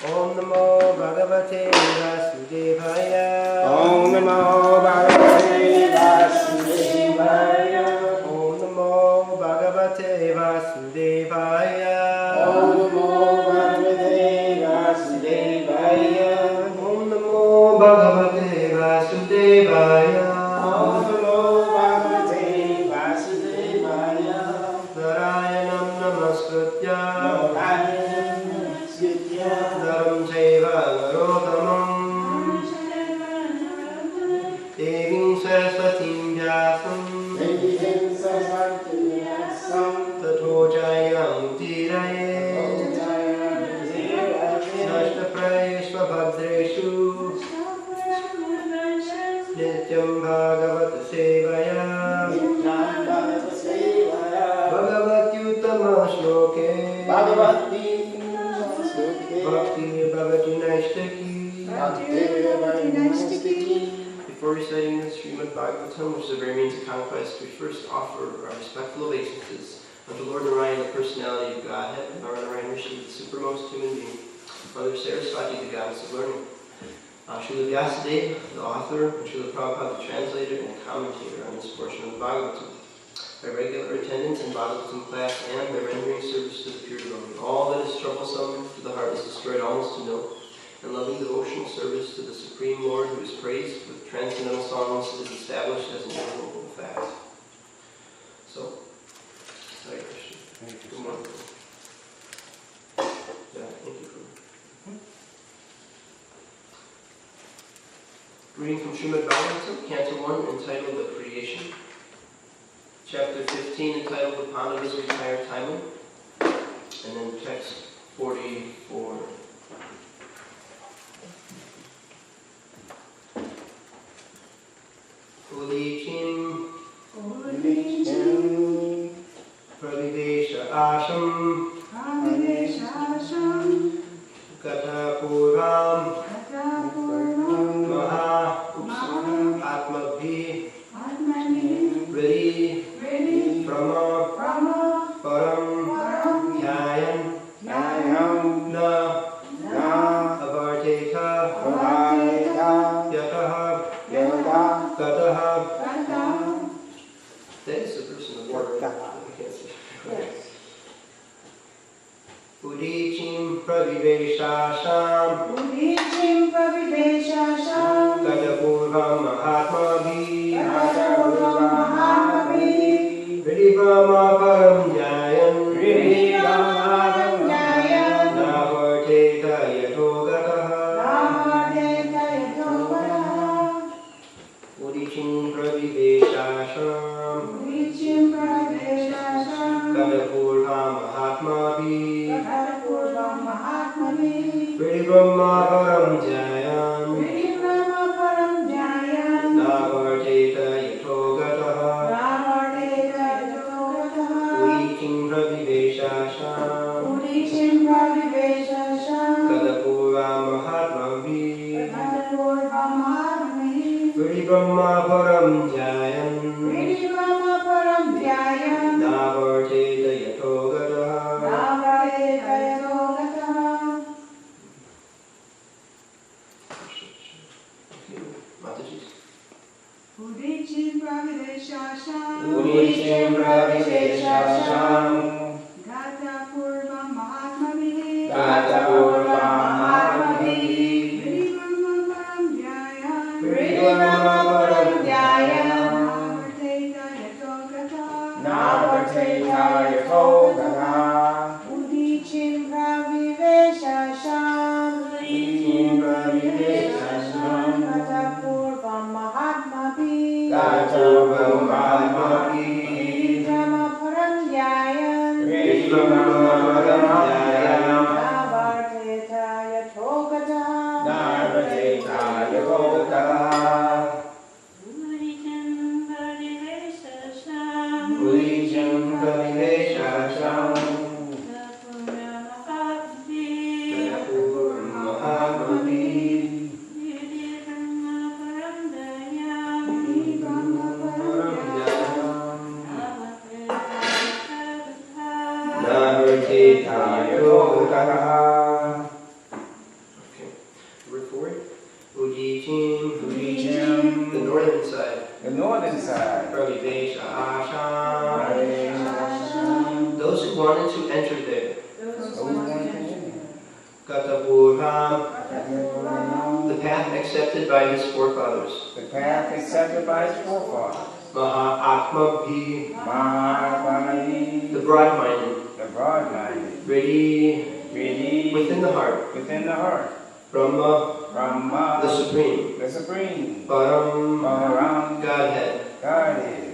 Om Namo Bhagavate Vasudevaya. Om Namo Bhagavate Vasudevaya. Om Namo Bhagavate Vasudevaya. Om Namo Bhagavate Vasudevaya. Om Namo Bhagavate Vasudevaya. Om Namo Bhagavate Vasudevaya. Narayanam Namaskritya. Narayanam Namaskritya. Naram Chaiva Narotamam. Devim Saraswatim Vyasam. Devim Saraswatim Vyasam. Tato Jayam Tiraye. Nashtaprayeshva Bhadreshu. Nityam Bhagavata Sevaya. Bhagavatyutama Shloke. Bhakti Bhavati Naishtaki. Before reciting the Srimad Bhagavatam, which is the very means of conquest, we first offer our respectful obeisances unto Lord Narayan, the personality of Godhead, and Narayan Rishi, the supermost human being, Mother Saraswati, the goddess of learning, Srila Vyasadeva, the author, and Srila Prabhupada, the translator and commentator on this portion of the Bhagavatam, by regular attendance in Bhagavatam class, and by rendering service to the pure devotee. All that is troublesome to the heart is destroyed almost to nil, and loving devotional service to the Supreme Lord, who is praised with transcendental songs, is established as an irrevocable fact. So, Hare Krishna. Good morning. Yeah, thank you. Reading from Srimad Bhagavatam, Canto 1, entitled The Creation. Chapter 15, entitled The Pandavas Retire Timely. And then text 44. Udichim Pradidesha Asham Gata Puram Maha Atmabhi Ready Brahma Param Dhyayan Na Avarteka Yataha Gataha. That is the person of order. I can't see. Udichim Praviveshasham Gadapurvam Mahatmabhi Vridibrahma Param Jayan Brahma Param Jayam Navarteta Yatogataha Udichim Praviveshasham Kadapura Mahatmabhi Vri Brahma Param Jayam Navarteta Yatogataha. Udicim Pravideshasham Gata Purvam Mahatmabhi Vri Brahma Param Jayam Navarteta Yatogata Udicim Praviveshasham Gata Purvam Mahatmabhi Brahma Param Jayam Navarteta Yatogata Udicim Praviveshasham Kadapura Mahatmabhi Okay. Word for it. Udicim. The northern side. The northern side. Praviveshasham. Those who wanted to enter there. Katapuram. The path accepted by his forefathers. The path accepted by his forefathers. Mahatmabhi. The broad-minded. The broad-minded. Ready. Within the heart. Brahma. The supreme. Param. Godhead.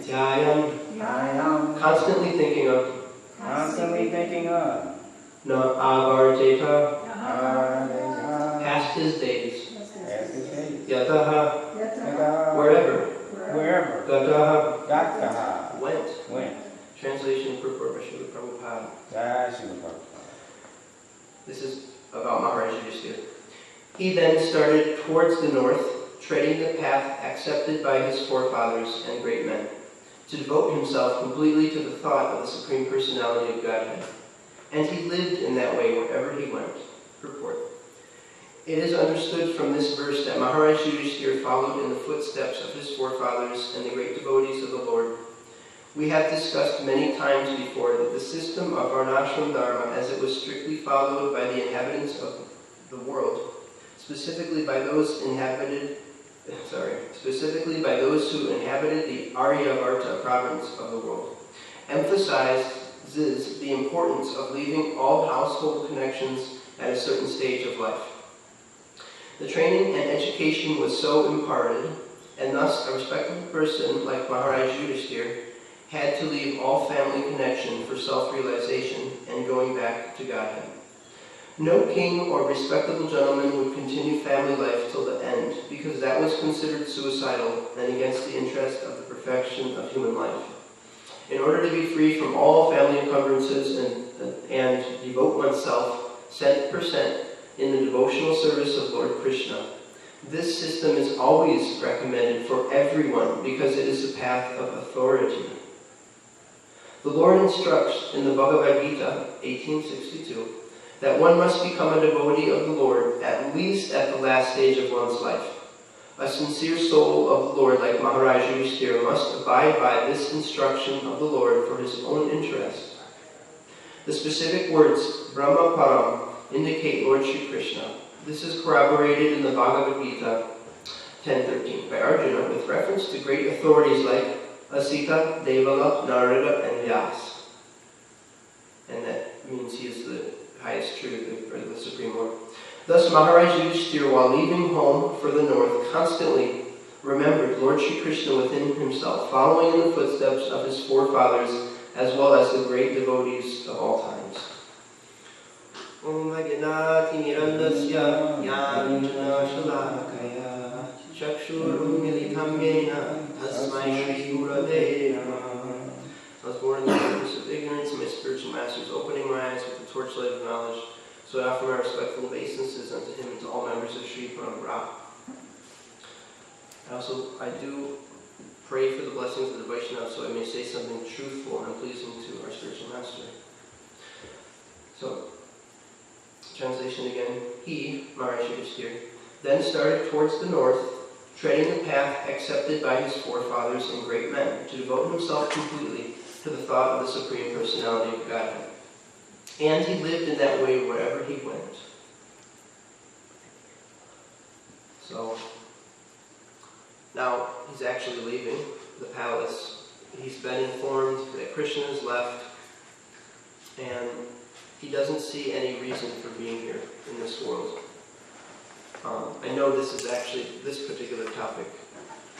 Jayam. Constantly thinking of. Na avarteta. Past his days. Yataha. Wherever. Gataha. Went. Translation purport by Srila Prabhupada. This is about Maharaj Yudhishthira. He then started towards the north, treading the path accepted by his forefathers and great men, to devote himself completely to the thought of the Supreme Personality of Godhead. And he lived in that way wherever he went. Purport. It is understood from this verse that Maharaj Yudhishthira followed in the footsteps of his forefathers and the great devotees of the Lord. We have discussed many times before that the system of Varnashram Dharma, as it was strictly followed by the inhabitants of the world, specifically by those who inhabited the Aryavarta province of the world, emphasizes the importance of leaving all household connections at a certain stage of life. The training and education was so imparted, and thus a respectable person like Maharaj Yudhishthira had to leave all family connection for self-realization and going back to Godhead. No king or respectable gentleman would continue family life till the end, because that was considered suicidal and against the interest of the perfection of human life. In order to be free from all family encumbrances and devote oneself 100% in the devotional service of Lord Krishna, this system is always recommended for everyone because it is a path of authority. The Lord instructs in the Bhagavad Gita, 1862, that one must become a devotee of the Lord at least at the last stage of one's life. A sincere soul of the Lord like Maharaj Yudhishthira must abide by this instruction of the Lord for his own interest. The specific words, Brahma Param, indicate Lord Sri Krishna. This is corroborated in the Bhagavad Gita 10:13 by Arjuna with reference to great authorities like Asita, Devala, Narada, and Vyas. And that means he is the highest truth, or the Supreme Lord. Thus, Maharaj Yudhishthira, while leaving home for the north, constantly remembered Lord Sri Krishna within himself, following in the footsteps of his forefathers, as well as the great devotees of all times. Om Vagnati Nirandasya Chakshurunmilitam Yena Tasmai Shri Gurave Namaha. I was born in the darkness of ignorance, and my spiritual master is opening my eyes with the torchlight of knowledge. So I offer my respectful obeisances unto him and to all members of Sri Parampara. I do pray for the blessings of the Vaishnava, so I may say something truthful and pleasing to our spiritual master. So, translation again. He, Maharaj Yudhishthira, then started towards the north, treading the path accepted by his forefathers and great men, to devote himself completely to the thought of the Supreme Personality of Godhead. And he lived in that way wherever he went. So, now he's actually leaving the palace. He's been informed that Krishna has left, and he doesn't see any reason for being here in this world. I know this particular topic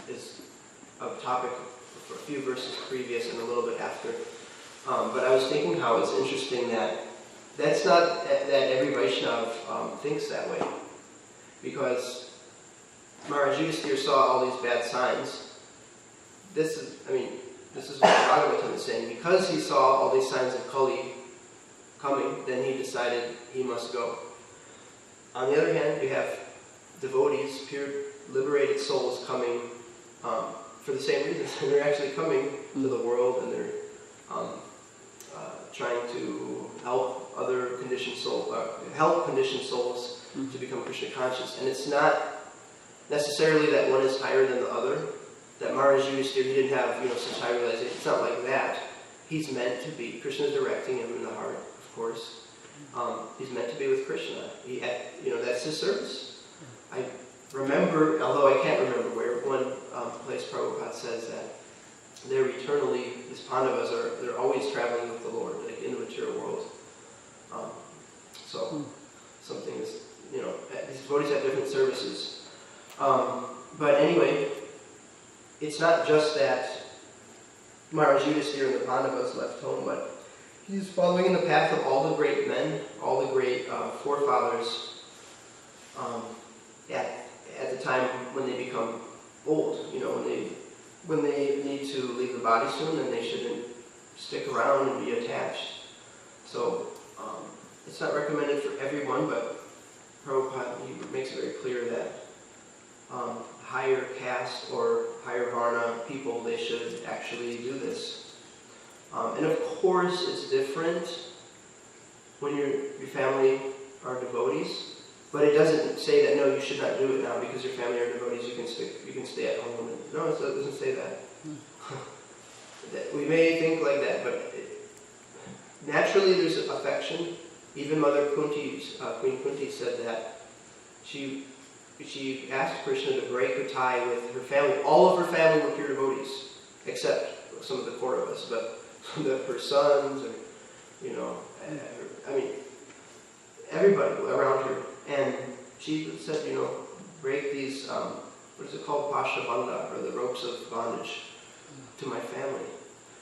is a topic for a few verses previous and a little bit after. But I was thinking how it's interesting that's not that every Vaishnava thinks that way. Because Maharaj Yudhishthira saw all these bad signs. This is what Bhagavatam is saying. Because he saw all these signs of Kali coming, then he decided he must go. On the other hand, you have devotees, pure liberated souls coming for the same reasons. They're actually coming to the world, and they're trying to help other conditioned souls, to become Krishna conscious. And it's not necessarily that one is higher than the other. That Maharaj Yudhishthira, he didn't have such high realization. It's not like that. He's meant to be. Krishna's directing him in the heart, of course. He's meant to be with Krishna. That's his service. I remember, although I can't remember where, one place Prabhupada says that they're eternally, these Pandavas they're always traveling with the Lord, like in the material world. Something is, these devotees have different services. But anyway, it's not just that Maharaj Yudhishthira and the Pandavas left home, but he's following in the path of all the great men, all the great forefathers at the time when they become old. When they need to leave the body soon, then they shouldn't stick around and be attached. So it's not recommended for everyone, but Prabhupada, he makes it very clear that higher caste or higher varna people, they should actually do this. And of course, it's different when your family are devotees, but it doesn't say that, no, you should not do it now because your family are devotees, you can stay at home. No, it doesn't say that. We may think like that, but naturally there's affection. Even Mother Kunti, Queen Kunti said that she asked Krishna to break her tie with her family. All of her family were pure devotees, except some of the Kauravas, but her sons, everybody around her. And she said, break these, what is it called, pashabanda, or the ropes of bondage to my family.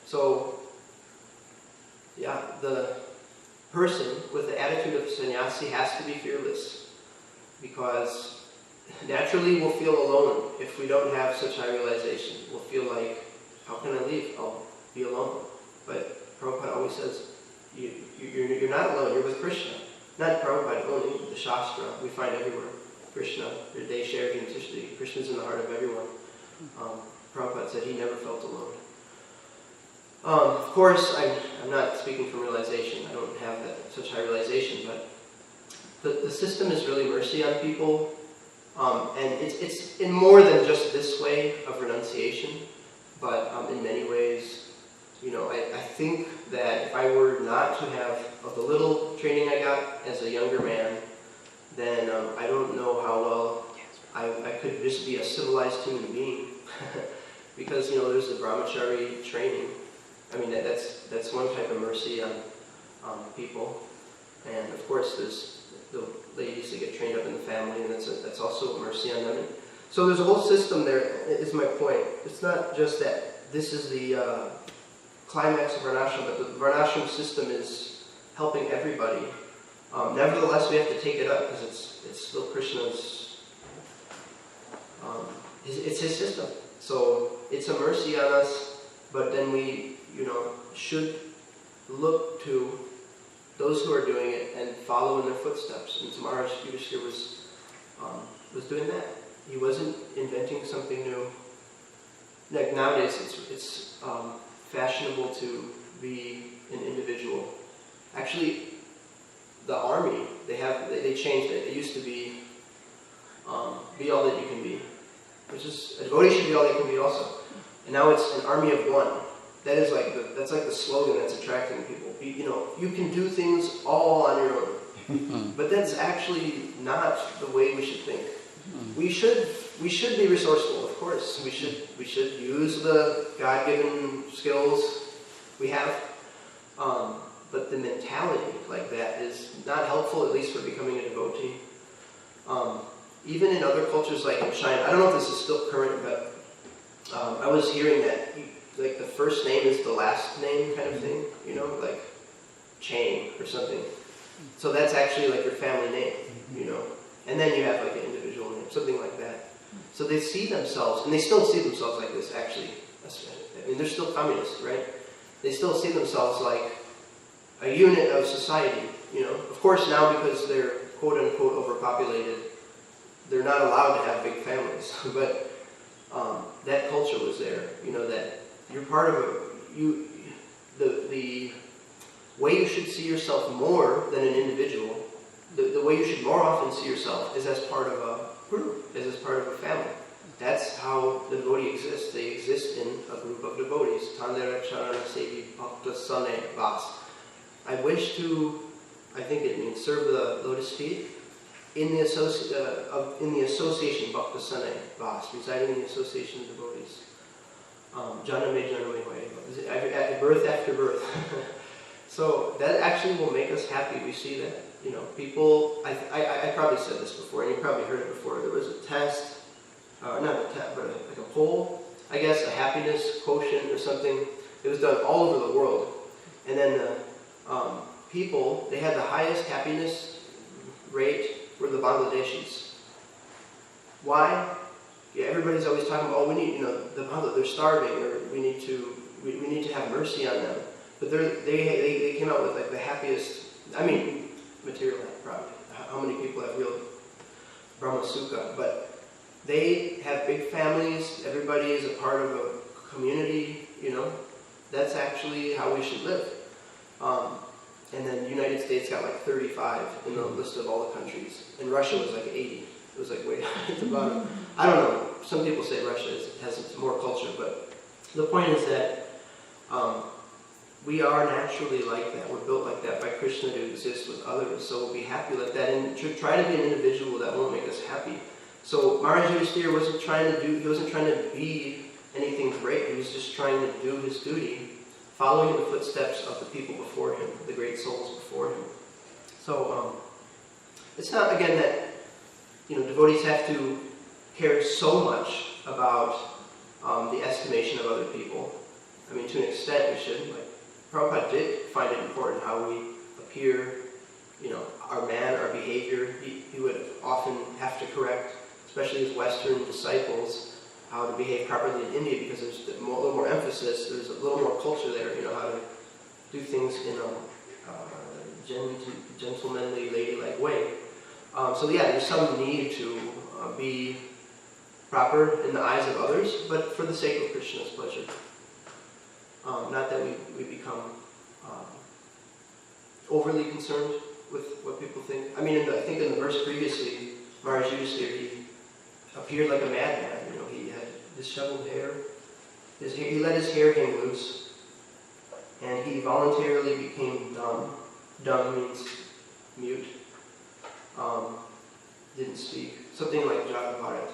So, the person with the attitude of sannyasi has to be fearless, because naturally we'll feel alone if we don't have such high realization. We'll feel like, how can I leave? I'll be alone. But Prabhupada always says, you're not alone, you're with Krishna. Not Prabhupada only, the Shastra, we find everywhere. Krishna, they share Tishti. Krishna's in the heart of everyone. Prabhupada said he never felt alone. Of course, I'm not speaking from realization. I don't have such high realization, but the system is really mercy on people. And it's in more than just this way of renunciation, but in many ways. I think that if I were not to have the little training I got as a younger man, then I don't know how well I could just be a civilized human being. Because, there's the brahmachari training. That's one type of mercy on people. And of course, there's the ladies that get trained up in the family, and that's also mercy on them. And so there's a whole system there, is my point. It's not just that this is the climax of Varnashram, but the Varnashram system is helping everybody. Nevertheless, we have to take it up because it's still Krishna's it's his system. So it's a mercy on us, but then we, should look to those who are doing it and follow in their footsteps. And Maharaj Yudhishthira was doing that. He wasn't inventing something new. Like nowadays, it's fashionable to be an individual. Actually, the army, they changed it. It used to be all that you can be, which is, a devotee should be all they can be also. And now it's an army of one. That's like the slogan that's attracting people. You can do things all on your own. But that's actually not the way we should think. We should be resourceful, of course. We should use the God-given skills we have. But the mentality like that is not helpful, at least for becoming a devotee. Even in other cultures like in China, I don't know if this is still current, but I was hearing that like the first name is the last name kind of thing, like Chang or something. So that's actually like your family name, and then you have like an individual name, something like that. So they see themselves, and they still see themselves like this actually. I mean, they're still communists, right? They still see themselves like a unit of society, Of course now, because they're quote-unquote overpopulated, they're not allowed to have big families. But that culture was there, that you're part of the way you should see yourself more than an individual, the way you should more often see yourself is as part of a group, as part of a family. That's how the devotee exists. They exist in a group of devotees. Tandera Charana Sevi Bhakta Sane Vas. I wish to, I think it means serve the lotus feet in the association Bhakta Sane Vas, residing in the association of devotees. Janame Janame Hoye, birth after birth. So that actually will make us happy. We see that, people, I probably said this before, and you probably heard it before. There was a test, not a test, but like a poll, I guess, a happiness quotient or something. It was done all over the world. And then the people, they had the highest happiness rate were the Bangladeshis. Why? Yeah, everybody's always talking about, we need, they're starving, or we need to have mercy on them. But they came out with like the happiest, material probably. How many people have real Brahma Sukha? But they have big families, everybody is a part of a community, That's actually how we should live. And then the United States got like 35 in the list of all the countries. And Russia was like 80. It was like way at the bottom. I don't know. Some people say Russia has more culture, but the point is that we are naturally like that. We're built like that by Krishna to exist with others. So we'll be happy like that and try to be an individual that won't make us happy. So Maharaj Yudhishthira wasn't trying to be anything great. He was just trying to do his duty, following in the footsteps of the people before him, the great souls before him. So it's not, again, that devotees have to care so much about the estimation of other people. I mean, to an extent we should. Like, Prabhupada did find it important how we appear, our manner, our behavior. He would often have to correct, especially his Western disciples, how to behave properly in India, because there's a little more emphasis, there's a little more culture there, how to do things in a gentlemanly, ladylike way. So yeah, there's some need to be proper in the eyes of others, but for the sake of Krishna's pleasure. Not that we become overly concerned with what people think. I mean, I think in the verse previously, Maharaj Yudhishthira, he appeared like a madman. He had disheveled hair. He let his hair hang loose, and he voluntarily became dumb. Dumb means mute. Didn't speak. Something like Jagavatam.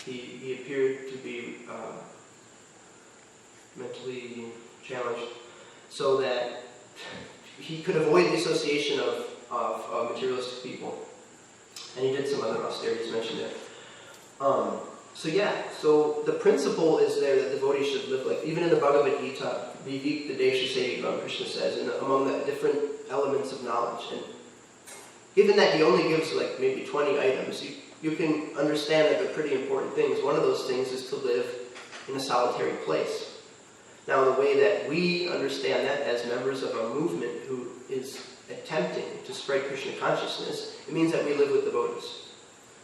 He appeared to be mentally challenged, so that he could avoid the association of materialistic people. And he did some other austerities mentioned there. So the principle is there that devotees should live like, even in the Bhagavad Gita, Vivik Desha Sevikam, Krishna says, among the different elements of knowledge. And given that he only gives like maybe 20 items, you can understand that they're pretty important things. One of those things is to live in a solitary place. Now, the way that we understand that as members of a movement who is attempting to spread Krishna consciousness, it means that we live with devotees.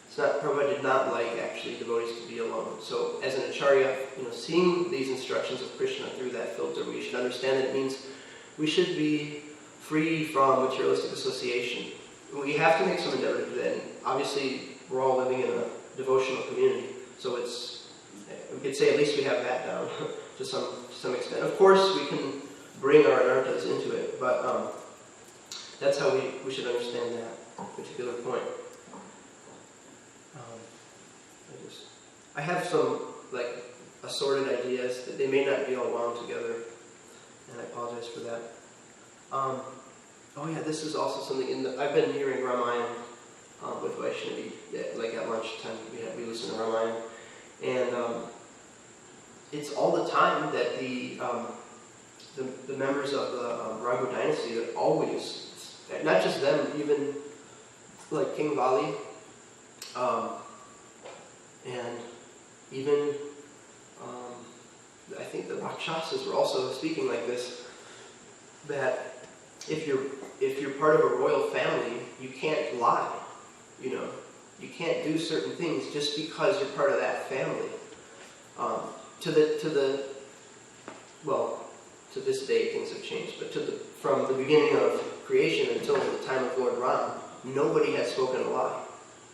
It's not, Prabhupada did not like, actually, devotees to be alone. So, as an acharya, seeing these instructions of Krishna through that filter, we should understand that it means we should be free from materialistic association. We have to make some endeavor to do that. And obviously, we're all living in a devotional community, so we could say at least we have that down to some extent. Of course, we can bring our anarthas into it, but that's how we should understand that particular point. I have some assorted ideas that they may not be all wound together, and I apologize for that. This is also something I've been hearing Ramayana with Vaishnavi, at lunchtime we listen to Ramayana, and it's all the time that the members of the Raghu dynasty are always, not just them, even like King Vali, and even I think the Rakshasas were also speaking like this, that if you're part of a royal family, you can't lie. You can't do certain things just because you're part of that family. To this day things have changed, but from the beginning of creation until the time of Lord Ram, nobody had spoken a lie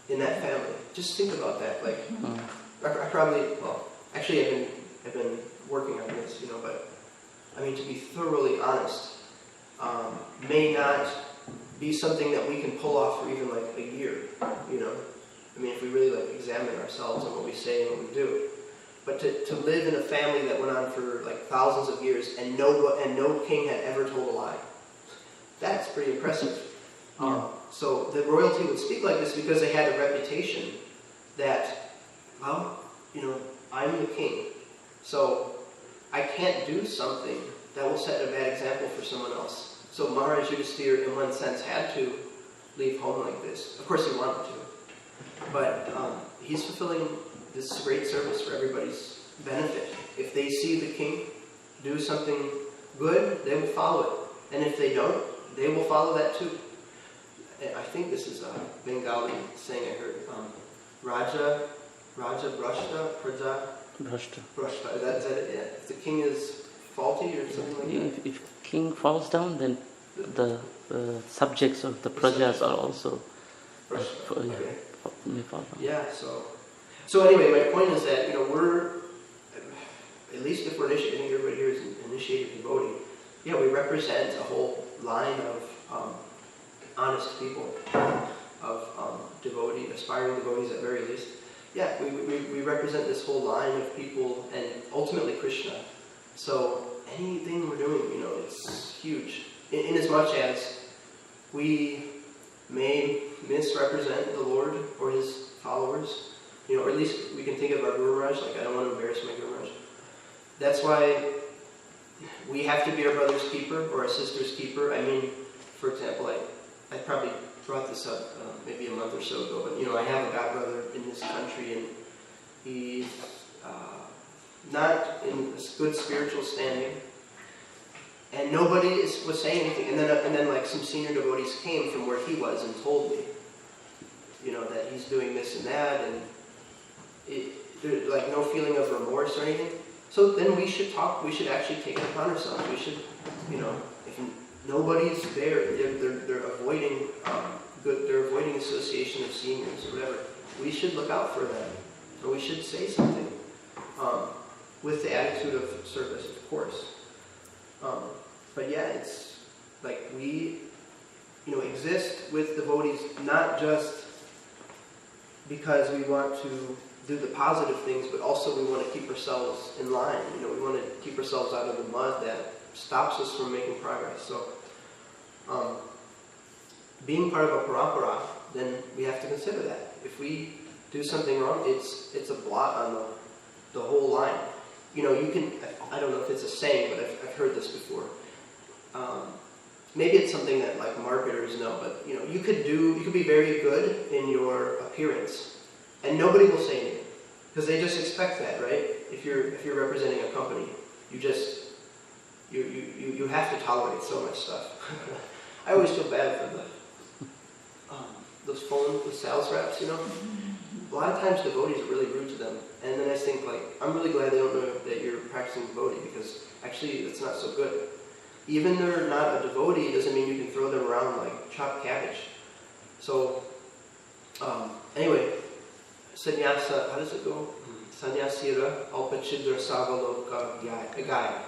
in that family. Just think about that. I've been working on this, but to be thoroughly honest, may not be something that we can pull off for even a year, if we really examine ourselves and what we say and what we do. But to live in a family that went on for thousands of years and no king had ever told a lie, that's pretty impressive. So the royalty would speak like this because they had a reputation that, I'm the king, so I can't do something that will set a bad example for someone else. So Maharaj Yudhisthira, in one sense, had to leave home like this. Of course he wanted to, but he's fulfilling this great service for everybody's benefit. If they see the king do something good, they will follow it. And if they don't, they will follow that too. I think this is a Bengali saying I heard. Raja Brashta, Praja Brashta. Is that it? Yeah. If the king is faulty or something like that? If king falls down, then the subjects or the prajas are also may fall down. Yeah, so anyway, my point is that, we're, at least if we're initiated, I think everybody here is an initiated devotee, we represent a whole line of honest people, of aspiring devotees at very least. Yeah, we represent this whole line of people and ultimately Krishna. So anything we're doing, it's huge. In as much as we may misrepresent the Lord or His followers, or at least we can think of our Guru Maharaj, I don't want to embarrass my Guru Maharaj. That's why we have to be our brother's keeper or our sister's keeper. For example, I probably brought this up maybe a month or so ago, but I have a godbrother in this country, and he's not in a good spiritual standing, and nobody was saying anything. And then some senior devotees came from where he was and told me, that he's doing this and that, and there's no feeling of remorse or anything. So then we should talk. We should actually take it upon ourselves. We should, if nobody's there, they're avoiding they're avoiding association of seniors or whatever. We should look out for them, or we should say something with the attitude of service, of course. But yeah, it's we, exist with devotees not just because we want to do the positive things, but also we want to keep ourselves in line. We want to keep ourselves out of the mud that stops us from making progress. So, being part of a parampara, then we have to consider that. If we do something wrong, it's a blot on the whole line. You can, I don't know if it's a saying, but I've heard this before. Maybe it's something that marketers know, but you could be very good in your appearance, And nobody will say anything. Because they just expect that, right? If you're representing a company, you have to tolerate so much stuff. I always feel bad for those sales reps, you know? A lot of times devotees are really rude to them. And then I think, like, I'm really glad they don't know that you're practicing devotee, because actually it's not so good. Even though they're not a devotee, doesn't mean you can throw them around like chopped cabbage. So, anyway, sannyasa, how does it go? Sannyasira alpachidra savaloka gaya.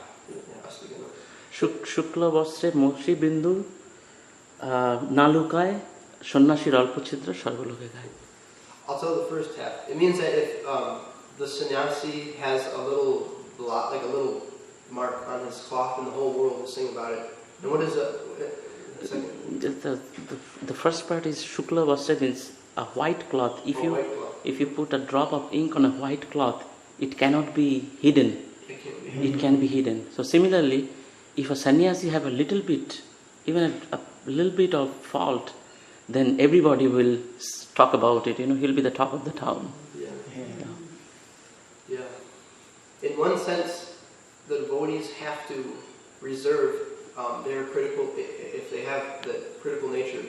Shukla vastre moshi bindu nalukai sannashir alpachidra sarvaloke gaya. I'll tell the first half. It means that if the sannyasi has a little blot, like a little mark on his cloth, and the whole world will sing about it. And what is the second? The first part is Shukla Vastra, means a white cloth. If you put a drop of ink on a white cloth, it cannot be hidden. It can be hidden. So similarly, if a sannyasi have a little bit, even a little bit of fault, then everybody will talk about it. You know, he'll be the talk of the town. Yeah. In one sense, the devotees have to reserve their critical, if they have the critical nature,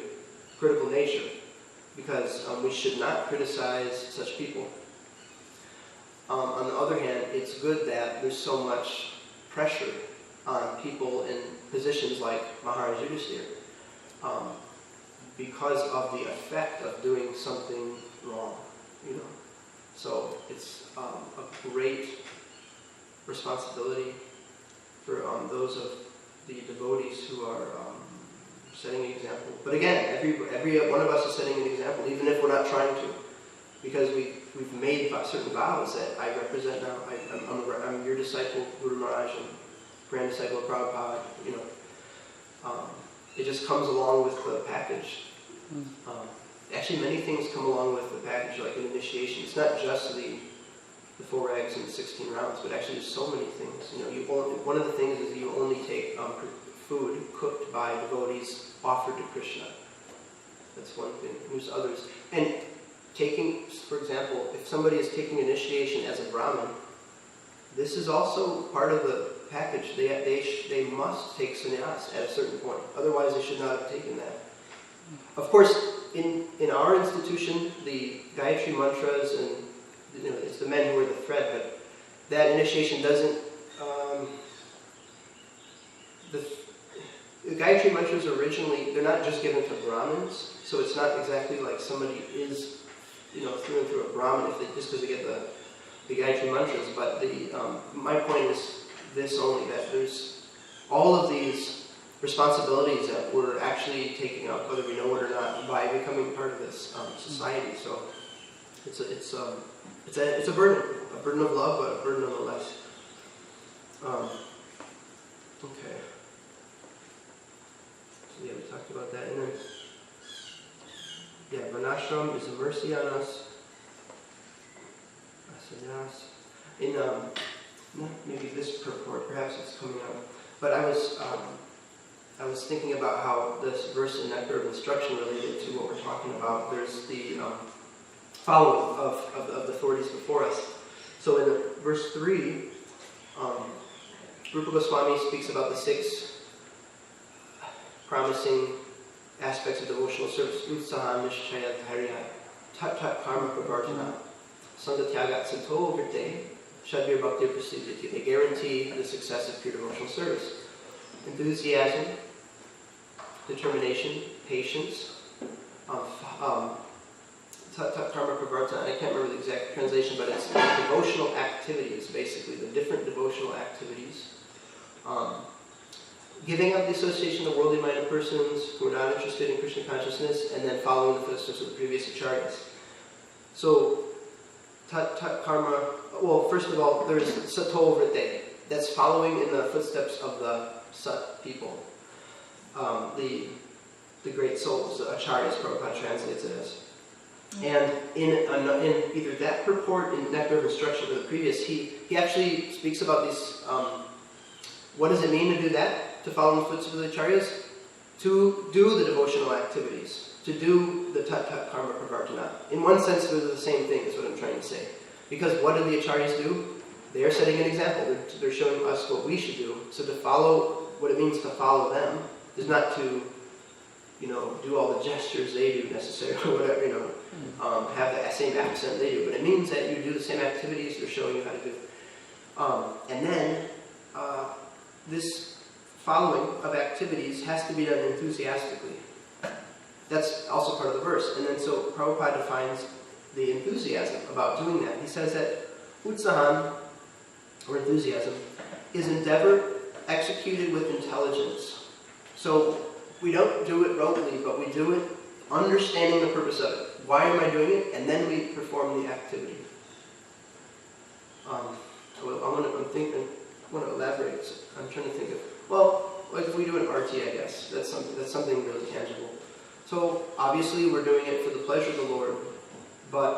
because we should not criticize such people. On the other hand, it's good that there's so much pressure on people in positions like Maharaj Yudhisthira, because of the effect of doing something wrong, you know. So it's a great responsibility for those of the devotees who are setting an example. But again, every one of us is setting an example, even if we're not trying to, because we've made certain vows that I represent now. I'm your disciple, Guru Maharaj, and grand disciple of Prabhupada. You know, it just comes along with the package. Actually, many things come along with the package, like an initiation. It's not just the 4 eggs and the 16 rounds, but actually there's so many things. You know, one of the things is you only take food cooked by devotees offered to Krishna. That's one thing. There's others. And taking, for example, if somebody is taking initiation as a Brahmin, this is also part of the package. They must take sannyas at a certain point. Otherwise, they should not have taken that. Of course, in our institution, the Gayatri mantras, and you know, it's the men who are the thread, but that initiation doesn't. The Gayatri mantras originally, they're not just given to Brahmins, so it's not exactly like somebody is, you know, through and through a Brahmin just because they get the Gayatri mantras. But my point is this only, that there's all of these responsibilities that we're actually taking up, whether we know it or not, by becoming part of this society. So it's a burden of love, but a burden nonetheless. Okay. So yeah, we talked about that, and then Varnashram is a mercy on us. Sannyas. In maybe this purport, perhaps it's coming out, but I was thinking about how this verse in Nectar of Instruction related to what we're talking about. There's the following of the authorities before us. So in verse 3, Rupa Goswami speaks about the 6 promising aspects of devotional service. Utsaha nishchaya dhairya tat tat karma pravartana sangatyagat sato vrite shadvir bhakti prasiddhiti. They guarantee the success of pure devotional service. Enthusiasm, determination, patience, karma pravartana. I can't remember the exact translation, but it's devotional activities, basically, the different devotional activities. Giving up the association of worldly-minded persons who are not interested in Krishna consciousness, and then following the footsteps of the previous acharyas. So, tat karma, well, first of all, there's sato vrite. That's following in the footsteps of the sat people. The great souls, the acharyas, Prabhupada translates it as. And in either that purport in Nectar of Instruction or the previous, he actually speaks about these, what does it mean to do that? To follow in the footsteps of the acharyas? to do the devotional activities, to do the tat karma pravartana. In one sense, they're the same thing, is what I'm trying to say. Because what do the acharyas do? They are setting an example. They're showing us what we should do. So to follow, what it means to follow them is not to, do all the gestures they do necessarily, or whatever, have the same accent they do. But it means that you do the same activities they're showing you how to do. And then, this following of activities has to be done enthusiastically. That's also part of the verse. And then so Prabhupada defines the enthusiasm about doing that. He says that utsahan, or enthusiasm, is endeavor executed with intelligence. So we don't do it rote, but we do it understanding the purpose of it. Why am I doing it? And then we perform the activity. I want to elaborate. I'm trying to think of, like if we do an arti, I guess, that's something really tangible. So obviously we're doing it for the pleasure of the Lord, but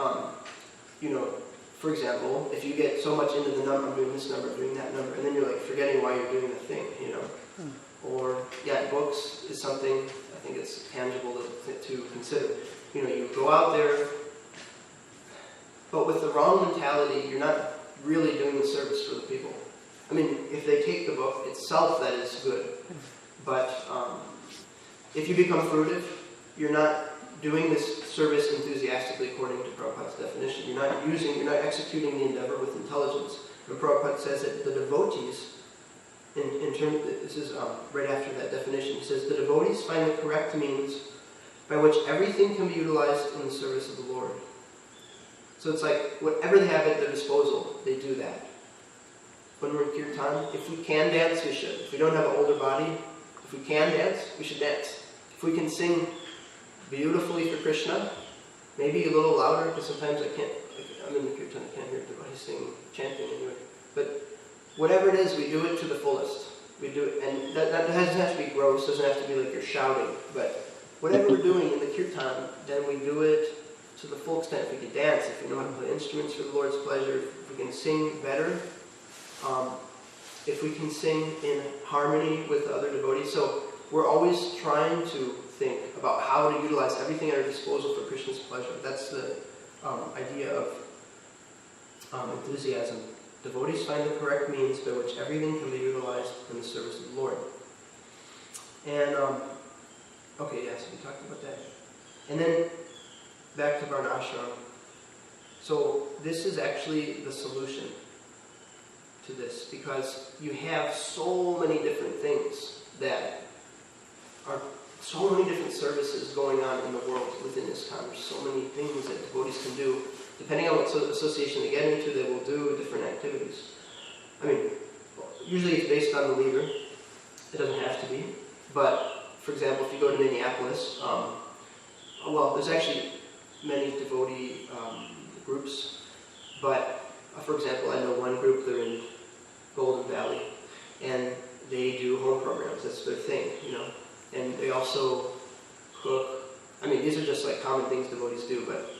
for example, if you get so much into the number, I'm doing this number, doing that number, and then you're like forgetting why you're doing the thing, Or books is something I think it's tangible to consider. You go out there, but with the wrong mentality, you're not really doing the service for the people. I mean, if they take the book itself, that is good. But if you become fruitive, you're not doing this service enthusiastically according to Prabhupada's definition. You're not executing the endeavor with intelligence. And Prabhupada says that the devotees, this is right after that definition, he says, the devotees find the correct means by which everything can be utilized in the service of the Lord. So it's like, whatever they have at their disposal, they do that. When we're in kirtan, if we can dance, we should. If we don't have an older body, if we can dance, we should dance. If we can sing beautifully for Krishna, maybe a little louder, because sometimes I'm in the kirtan, I can't hear devotees singing, chanting anyway. But whatever it is, we do it to the fullest. We do it, and that doesn't have to be gross, doesn't have to be like you're shouting, but whatever we're doing in the kirtan, then we do it to the full extent. If we can dance, if we know how to play instruments for the Lord's pleasure, if we can sing better, if we can sing in harmony with the other devotees. So we're always trying to think about how to utilize everything at our disposal for Krishna's pleasure. That's the idea of enthusiasm. Devotees find the correct means by which everything can be utilized in the service of the Lord. And, so we talked about that. And then, back to Varnashram. So, this is actually the solution to this, because you have so many different things that are, so many different services going on in the world within ISKCON. There's so many things that devotees can do. Depending on what association they get into, they will do different activities. I mean, usually it's based on the leader. It doesn't have to be. But, for example, if you go to Minneapolis, there's actually many devotee groups. But, for example, I know one group, they're in Golden Valley, and they do home programs. That's their thing, And they also cook. I mean, these are just like common things devotees do, but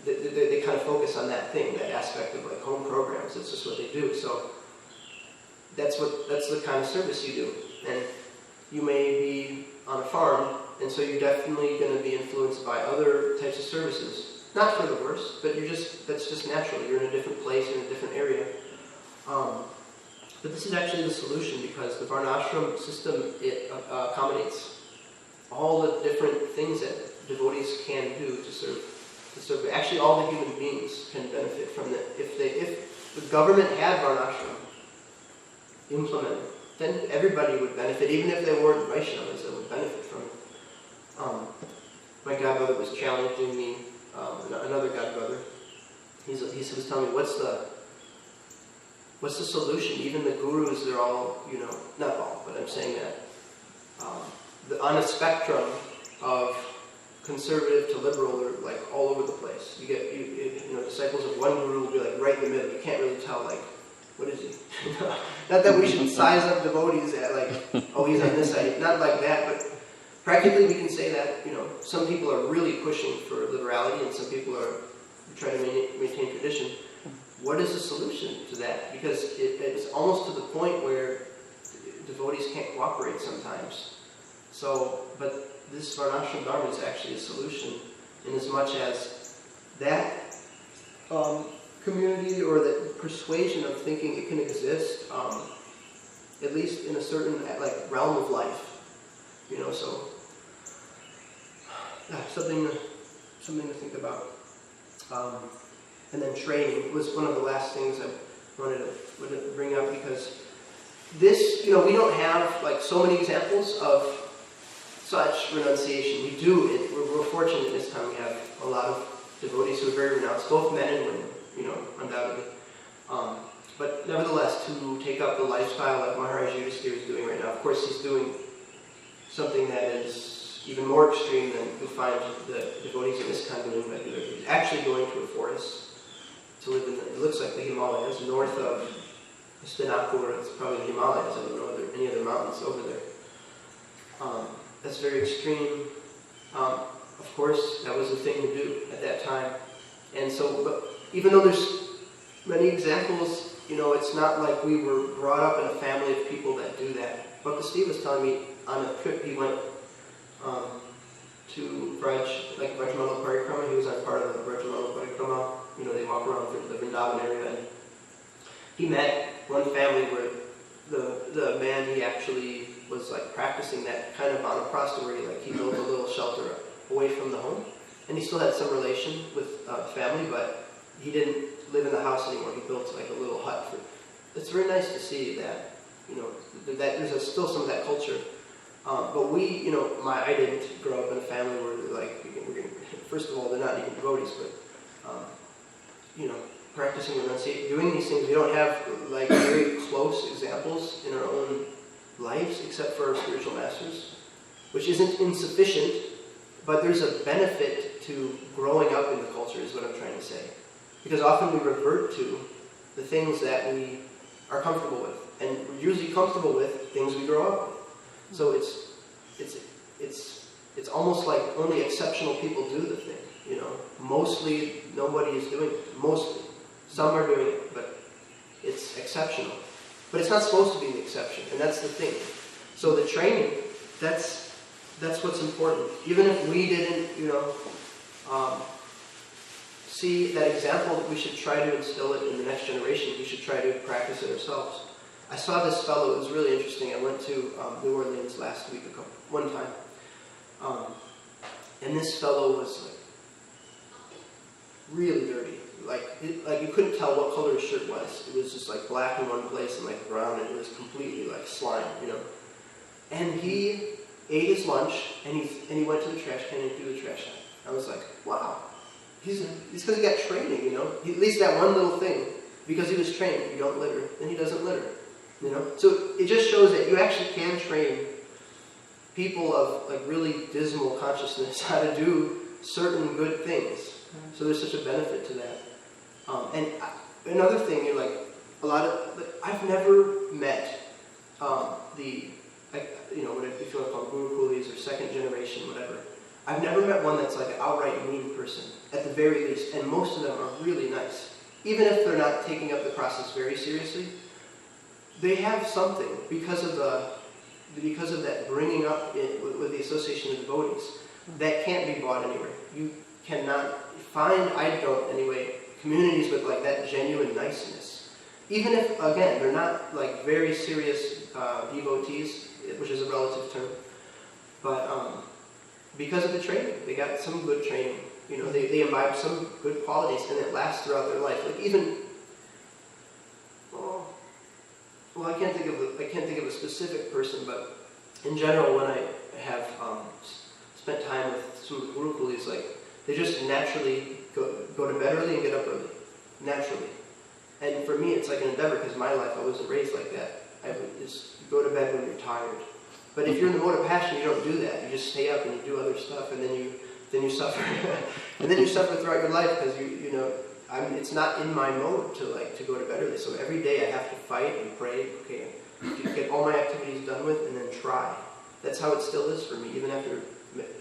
they kind of focus on that thing, that aspect of like home programs. That's just what they do. So that's the kind of service you do. And you may be on a farm, and so you're definitely going to be influenced by other types of services. Not for the worse, but that's just natural. You're in a different place, in a different area. But this is actually the solution, because the Varnashram system, it accommodates all the different things that devotees can do to serve. Actually, all the human beings can benefit from it. If the government had Varnashram implemented, then everybody would benefit, even if they weren't Vaishnavas, they would benefit from it. My godbrother was challenging me, another godbrother. He was telling me, what's the solution? Even the gurus, they're all, not all, but I'm saying that on a spectrum of conservative to liberal, are like all over the place. You get disciples of one guru will be like right in the middle. You can't really tell, like, what is he? Not that we should size up devotees at like, oh, he's on this side. Not like that, but practically we can say that, some people are really pushing for liberality and some people are trying to maintain tradition. What is the solution to that? Because it's almost to the point where devotees can't cooperate sometimes. So, but this Varnashram Dharma is actually a solution, in as much as that community or that persuasion of thinking it can exist, at least in a certain realm of life, So something to think about. And then training was one of the last things I wanted to bring up, because this, we don't have so many examples of such renunciation. We do it. We're fortunate this time. We have a lot of devotees who are very renounced, both men and women, undoubtedly. But nevertheless, to take up the lifestyle like Maharaj Yudhisthira is doing right now. Of course, he's doing something that is even more extreme than you'll find the devotees in ISKCON doing regularly. He's actually going to a forest to live in it looks like the Himalayas, north of Hastinapur. It's probably the Himalayas. I don't know any other mountains over there. That's very extreme. Of course, that was the thing to do at that time. And so, but even though there's many examples, it's not like we were brought up in a family of people that do that. But Steve was telling me on a trip he went to Brajmala Parikrama. He was on part of the Brajmala Parikrama. They walk around the Vrindavan area, and he met one family where the man, he actually was practicing that kind of vanaprastha, where he built a little shelter away from the home, and he still had some relation with the family, but he didn't live in the house anymore. He built a little hut. It's very nice to see that, that there's still some of that culture. But we, I didn't grow up in a family where first of all, they're not even devotees, but practicing renunciation, doing these things. We don't have very close examples in our own lives, except for our spiritual masters, which isn't insufficient, but there's a benefit to growing up in the culture, is what I'm trying to say. Because often we revert to the things that we are comfortable with, and we're usually comfortable with things we grow up with. So it's almost like only exceptional people do the thing. Mostly nobody is doing it. Mostly, some are doing it, but it's exceptional. But it's not supposed to be the exception, and that's the thing. So the training, that's what's important. Even if we didn't, see that example, we should try to instill it in the next generation. We should try to practice it ourselves. I saw this fellow. It was really interesting. I went to New Orleans last week, one time, and this fellow was really dirty. You couldn't tell what color his shirt was. It was just black in one place and brown, and it was completely slime, And he ate his lunch, and he went to the trash can and threw the trash out. I was like, wow. It's because he got training, at least that one little thing. Because he was trained, you don't litter, then he doesn't litter, So it just shows that you actually can train people of really dismal consciousness how to do certain good things. So there's such a benefit to that. And another thing, I've never met if you want to call them guru coolies or second generation, whatever. I've never met one that's an outright mean person, at the very least, and most of them are really nice. Even if they're not taking up the process very seriously, they have something because of that bringing up with the association of devotees that can't be bought anywhere. You cannot find, I don't anyway, communities with that genuine niceness. Even if, again, they're not very serious devotees, which is a relative term, but because of the training, they got some good training. They imbibe some good qualities, and it lasts throughout their life. I can't think of a specific person, but in general, when I have spent time with some of the guru coolies, they just naturally go to bed early and get up early, naturally. And for me, it's an endeavor, because my life, I wasn't raised like that. I would just go to bed when you're tired. But if you're in the mode of passion, you don't do that. You just stay up and you do other stuff, and then you suffer, and then you suffer throughout your life because it's not in my mode to go to bed early. So every day I have to fight and pray. Okay, to get all my activities done with, and then try. That's how it still is for me, even after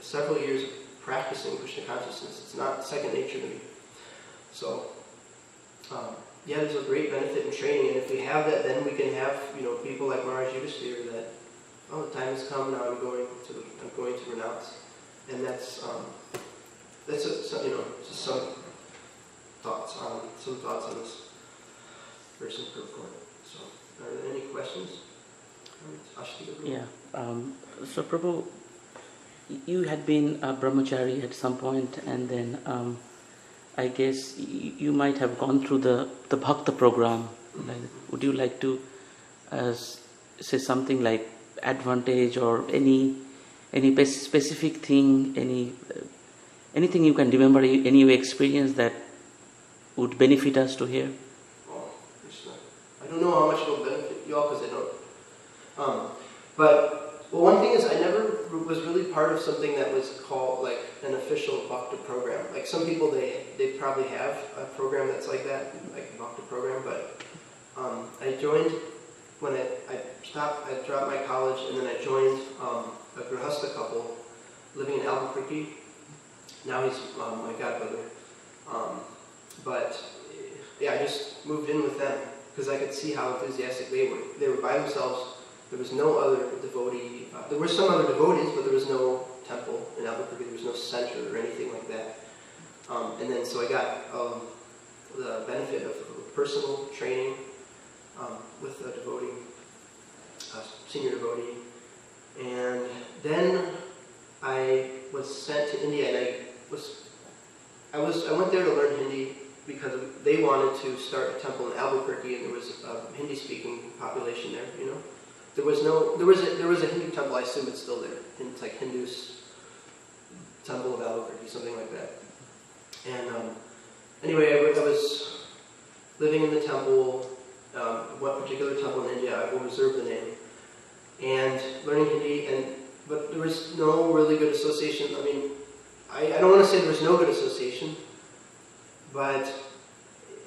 several years of practicing Krishna consciousness. It's not second nature to me. So, there's a great benefit in training, and if we have that, then we can have people like Maharaj Yudhisthira that oh, the time has come. Now I'm going to renounce, and that's just some thoughts on this verse in purport. So, are there any questions? Yeah. So, Prabhu, you had been a brahmachari at some point, and then I guess you might have gone through the bhakta program. Would you like to say something like advantage or any specific thing, anything you can remember, any experience that would benefit us to hear? Oh, Krishna. I don't know how much it will benefit you all because I don't. But one thing is, I never was really part of something that was called like an official bhakta program. Like some people, they probably have a program that's like that, like a bhakta program. But I joined when I dropped my college, and then I joined a grihastha couple living in Albuquerque. Now he's my godbrother. But yeah, I just moved in with them because I could see how enthusiastic they were. They were by themselves. There was no other devotee. There were some other devotees, but there was no temple in Albuquerque. There was no center or anything like that. And then so I got the benefit of personal training with a devotee, a senior devotee. And then I was sent to India, and I went there to learn Hindi because they wanted to start a temple in Albuquerque, and there was a Hindi-speaking population there. You know, there was a Hindu temple. I assume it's still there. It's like Hindus Temple of Albuquerque, something like that. And anyway, I was living in the temple. What particular temple in India? I will reserve the name. And learning Hindi, but there was no really good association. I mean, I don't want to say there was no good association, but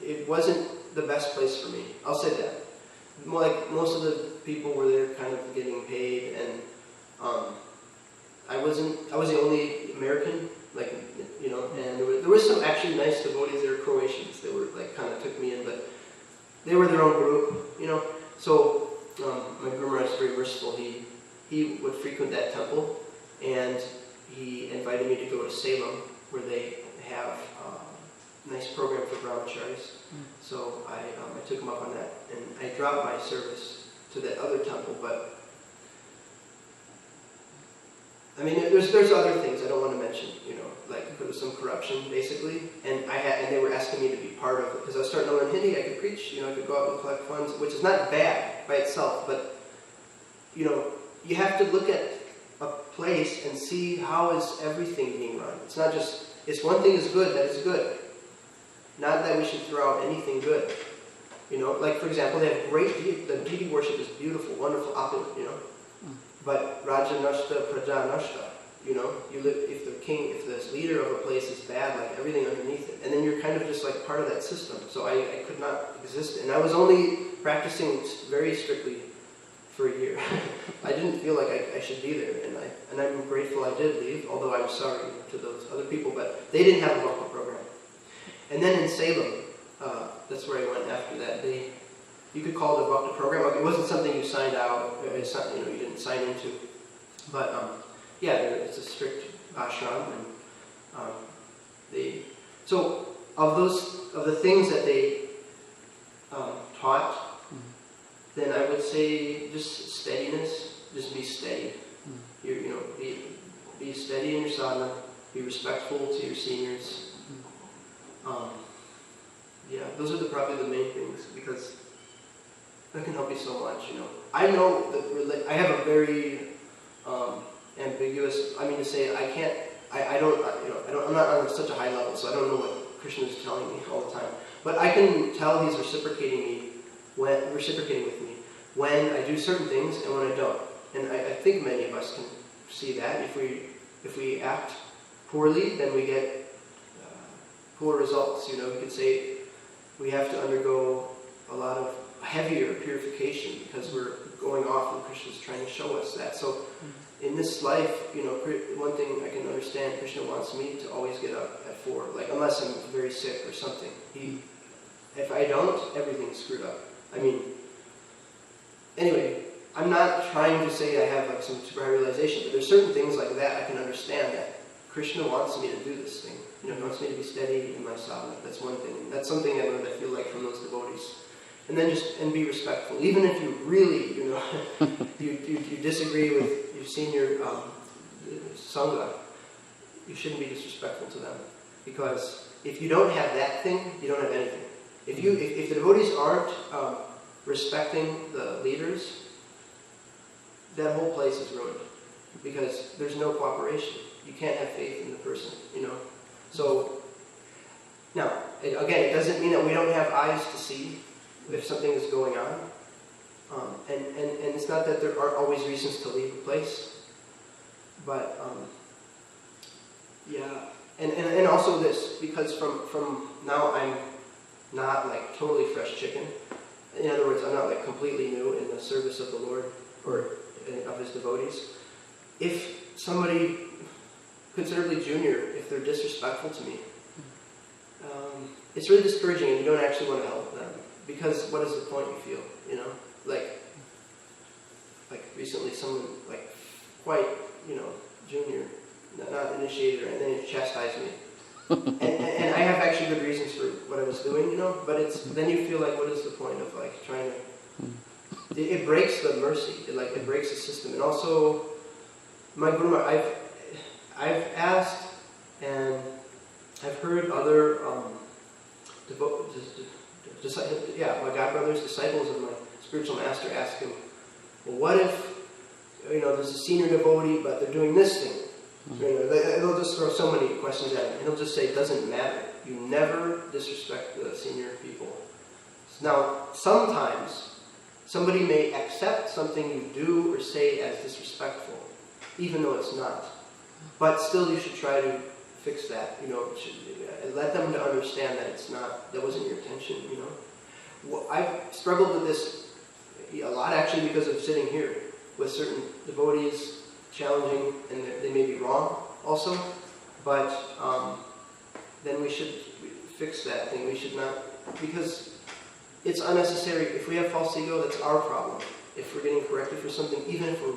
it wasn't the best place for me. I'll say that. More like most of the people were there kind of getting paid, and I was the only American, like, you know, and there were some actually nice devotees. They were Croatians. They were like kind of took me in, but they were their own group, you know. So my Guru Maharaj is very merciful. He would frequent that temple, and he invited me to go to Salem, where they have a nice program for brahmacharis. So I took him up on that, and I dropped my service to that other temple. But I mean, there's other things I don't want to mention, you know, like there was some corruption basically, and they were asking me to be part of it because I was starting to learn Hindi. I could preach, you know, I could go out and collect funds, which is not bad by itself, but you know, you have to look at a place and see how is everything being run. It's not just, it's one thing is good, that is good. Not that we should throw out anything good. You know, like for example, they have the deity worship is beautiful, wonderful, opulent, you know. But Raja Nashta, Praja Nashta, you know, if the leader of a place is bad, like everything underneath it, and then you're kind of just like part of that system. So I could not exist, and I was only practicing very strictly for a year. I didn't feel like I should be there, and I'm grateful I did leave, although I'm sorry to those other people, but they didn't have a local program. And then in Salem, that's where I went after that. You could call it a bhakta program. Like, it wasn't something you signed out, it's not, you know, you didn't sign into. But yeah, it's a strict ashram, and so of the things that they taught, then I would say just steadiness. Just be steady. You know, be steady in your sadhana. Be respectful to your seniors. Yeah, those are probably the main things, because that can help you so much. You know, I know that I have a very ambiguous. I mean, to say I can't. I'm not on such a high level, so I don't know what Krishna is telling me all the time. But I can tell he's reciprocating with me when I do certain things and when I don't. And I think many of us can see that. If we act poorly, then we get poor results. You know, we could say we have to undergo a lot of heavier purification because we're going off, and Krishna's trying to show us that. So in this life, you know, one thing I can understand, Krishna wants me to always get up at 4, like unless I'm very sick or something. If I don't, everything's screwed up. I mean, anyway, I'm not trying to say I have like some super high realization, but there's certain things like that I can understand that Krishna wants me to do this thing. He wants me to be steady in my sadhana. That's one thing. That's something I learned, I feel like, from those devotees. And then and be respectful. Even if you really, you disagree with your senior sangha, you shouldn't be disrespectful to them. Because if you don't have that thing, you don't have anything. If the devotees aren't respecting the leaders, that whole place is ruined. Because there's no cooperation. You can't have faith in the person, So, now, again, it doesn't mean that we don't have eyes to see if something is going on. And it's not that there aren't always reasons to leave a place. But, yeah. And also this, because from now I'm not like totally fresh chicken. In other words, I'm not like completely new in the service of the Lord or of His devotees. If somebody considerably junior, if they're disrespectful to me, it's really discouraging, and you don't actually want to help them. Because what is the point, you feel, Like recently someone, like, quite, junior, not initiated, and then he chastised me. and I have actually good reasons for what I was doing, but then you feel like, what is the point of, like, trying to... It breaks the mercy, it breaks the system. And also, my Guru, I've asked, and I've heard other my godbrothers, disciples of my spiritual master, ask him, well, what if, there's a senior devotee, but they're doing this thing? They'll just throw so many questions at him, and he'll just say, it doesn't matter. You never disrespect the senior people. Now, sometimes, somebody may accept something you do or say as disrespectful, even though it's not. But still, you should try to fix that. Let them to understand that it's not. That wasn't your intention. Well, I've struggled with this a lot, actually, because of sitting here with certain devotees, challenging, and they may be wrong also. But then we should fix that thing. We should not, because it's unnecessary. If we have false ego, that's our problem. If we're getting corrected for something, even if we're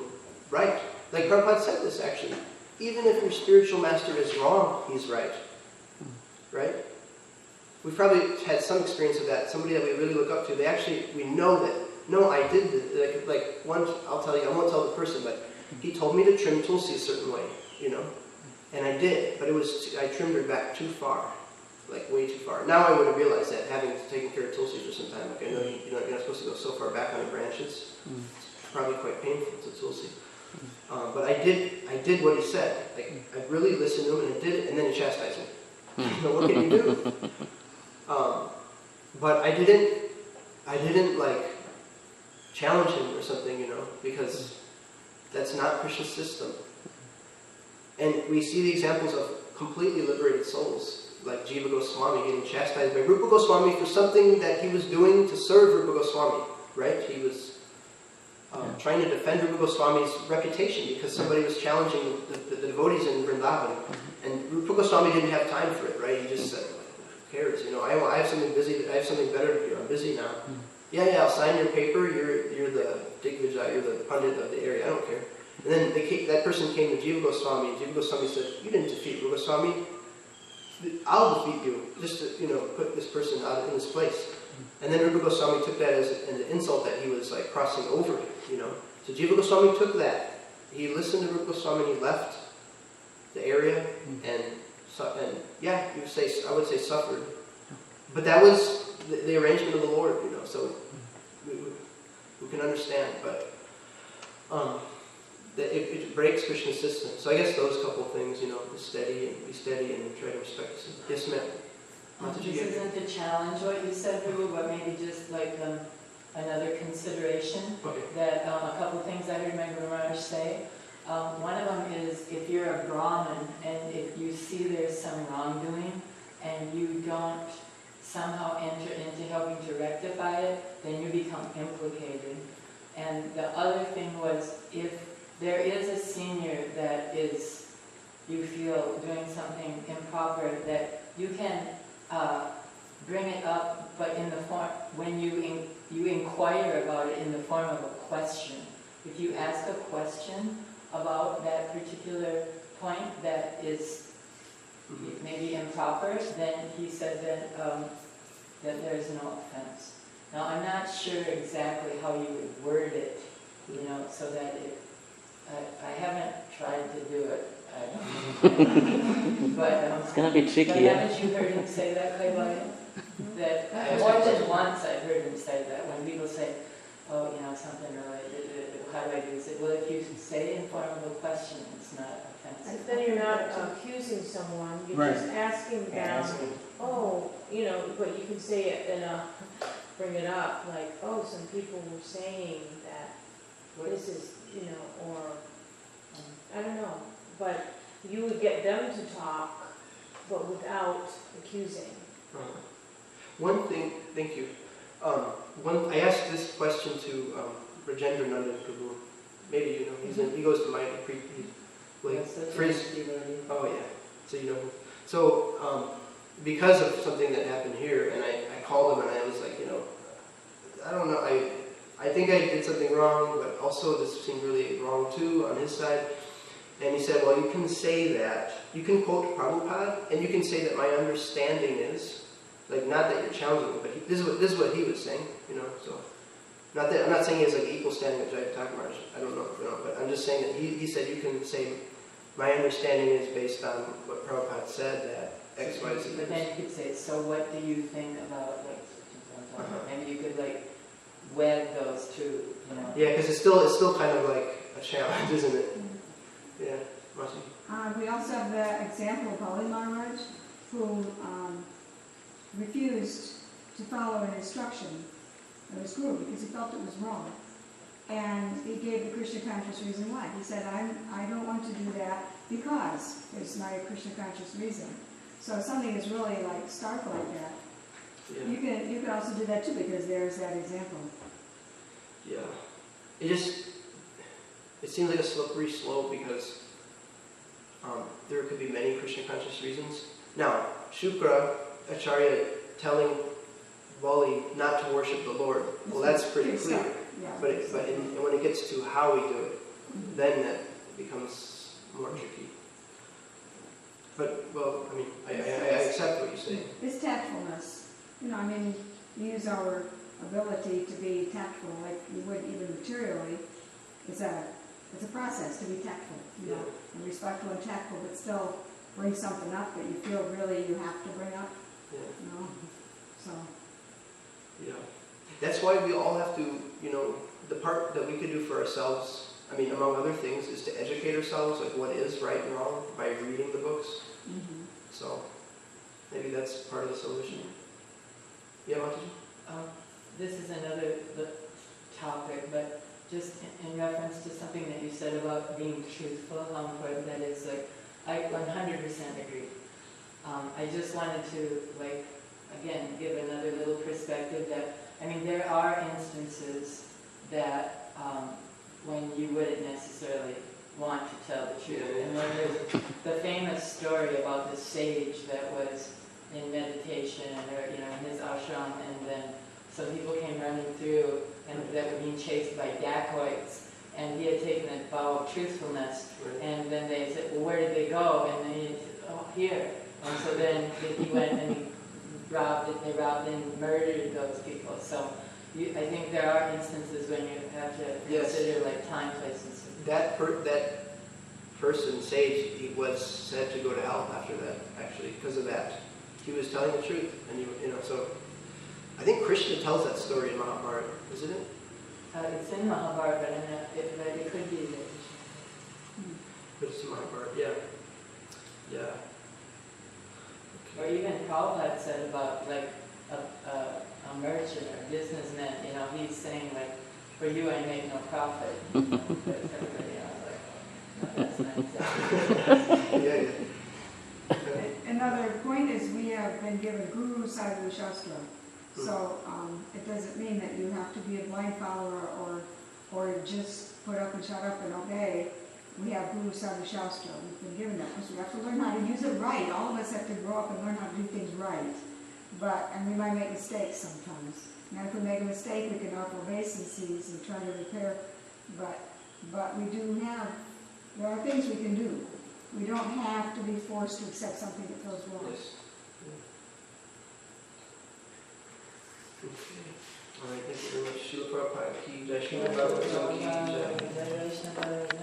right. Like Prabhupada said this, actually. Even if your spiritual master is wrong, he's right. Right? We've probably had some experience of that. Somebody that we really look up to, we know that, no, I did this. Like once, I'll tell you, I won't tell the person, but he told me to trim Tulsi a certain way, And I did, but I trimmed her back too far. Like way too far. Now I would have realized that, having taken care of Tulsi for some time. Like I know you're not supposed to go so far back on the branches. It's probably quite painful to Tulsi. But I did what he said. Like I really listened to him, and I did it, and then he chastised me. What can you do? But I didn't like challenge him or something, because that's not Krishna's system. And we see the examples of completely liberated souls, like Jiva Goswami getting chastised by Rupa Goswami for something that he was doing to serve Rupa Goswami, right? He was trying to defend Rupa Goswami's reputation because somebody was challenging the devotees in Vrindavan. And Rupa Goswami didn't have time for it, right? He just said, who cares? I have something busy. I have something better to do. I'm busy now. Yeah, I'll sign your paper. You're the Digvijay. You're the Pandit of the area. I don't care. And then that person came to Jiva Goswami, and Jiva Goswami said, you didn't defeat Rupa Goswami. I'll defeat you, just to, put this person out in his place. And then Rupa Goswami took that as an insult that he was like crossing over, So Jiva Goswami took that. He listened to Rupa Goswami and he left the area and I would say suffered. But that was the arrangement of the Lord, so we can understand, but that it breaks Krishna's system. So I guess those couple of things, be steady and try to respect the system. Yes, ma'am. This isn't to challenge what you said, Prabhu, but maybe just like another consideration. Okay. That a couple of things I heard my Guru Maharaj say. One of them is if you're a Brahmin and if you see there's some wrongdoing and you don't somehow enter into helping to rectify it, then you become implicated. And the other thing was, if there is a senior that is, you feel, doing something improper, that you can bring it up, but in the form, when you inquire about it in the form of a question. if you ask a question about that particular point that is maybe improper, then he said that there's no offense. Now, I'm not sure exactly how you would word it, so that I haven't tried to do it. But It's gonna be tricky. but haven't you heard him say that, Kaivalya? That more than once I've heard him say that when people say, "Oh, something really, how do I do this?" Well, if you say in form of a question, it's not offensive. Then you're not accusing someone, you're Right. just asking them, but you can say it in bring it up, like, oh, some people were saying that this is, or, I don't know, but you would get them to talk, but without accusing. One thing, thank you. I asked this question to Rajendra Nandan Prabhu. Maybe he goes to my phrase. Oh yeah, so you know him. So because of something that happened here, and I called him and I was like, I don't know, I think I did something wrong, but also this seemed really wrong too on his side. And he said, well, you can say that. You can quote Prabhupada, and you can say that my understanding is, like, not that you're challenging him, but this is what he was saying, so. Not that, I'm not saying he has like equal standing with Jayataka Maharaj, I don't know, but I'm just saying that he said you can say, my understanding is based on what Prabhupada said, that X, Y, Z. But then you could say, so what do you think about, maybe you could, wed those two, Yeah, because it's still kind of like a challenge, isn't it? Yeah, Masi. We also have the example of Holy Maharaj, who refused to follow an instruction of his guru because he felt it was wrong. And he gave the Krishna conscious reason why. He said, I don't want to do that because it's my Krishna conscious reason. So if something is really stark like that, Yeah. you can also do that too, because there's that example. Yeah. It seems like a slippery slope because there could be many Krishna conscious reasons. Now, Shukra Acharya telling Vali not to worship the Lord, well, that's pretty clear. Yeah. But when it gets to how we do it, then that becomes more tricky. But, well, I mean, I accept what you're saying. It's tactfulness. We use our ability to be tactful like we would even materially. It's a process to be tactful, and respectful and tactful, but still bring something up that you feel really you have to bring up. Yeah. So. Yeah. That's why we all have to, the part that we could do for ourselves, among other things, is to educate ourselves, like what is right and wrong, by reading the books. Mm-hmm. So, maybe that's part of the solution. Yeah, Mataji? This is another topic, but just in reference to something that you said about being truthful, that is I 100% agree. I just wanted to, again, give another little perspective that, there are instances that when you wouldn't necessarily want to tell the truth. And then there's the famous story about the sage that was in meditation, or in his ashram, and then some people came running through and that were being chased by dacoits, and he had taken a vow of truthfulness, and then they said, well, where did they go? And then he said, oh, here. And so then he went and they robbed and murdered those people. So I think there are instances when you have to consider time, place, and space. That person, sage, he was said to go to hell after that, actually, because of that. He was telling the truth, and so I think Krishna tells that story in Mahabharata, isn't it? It's in Mahabharata, but it could be there. But it's in Mahabharata, yeah. Yeah. Or even Prabhupada said about a merchant or businessman, he's saying for you I make no profit. But everybody else that's nice. Yeah. Another point is we have been given Guru Sadhu Shastra. So it doesn't mean that you have to be a blind follower or just put up and shut up and obey. We have Guru Sadhu Shastra. We've been given that because we have to learn how to use it right. All of us have to grow up and learn how to do things right. And we might make mistakes sometimes. And if we make a mistake, we can offer obeisances and try to repair. But But we do have, there are things we can do. We don't have to be forced to accept something that feels wrong. Yes. Okay. All right, thank you very much. Srila Prabhupada ki jai, Srimad Bhagavatam ki jai.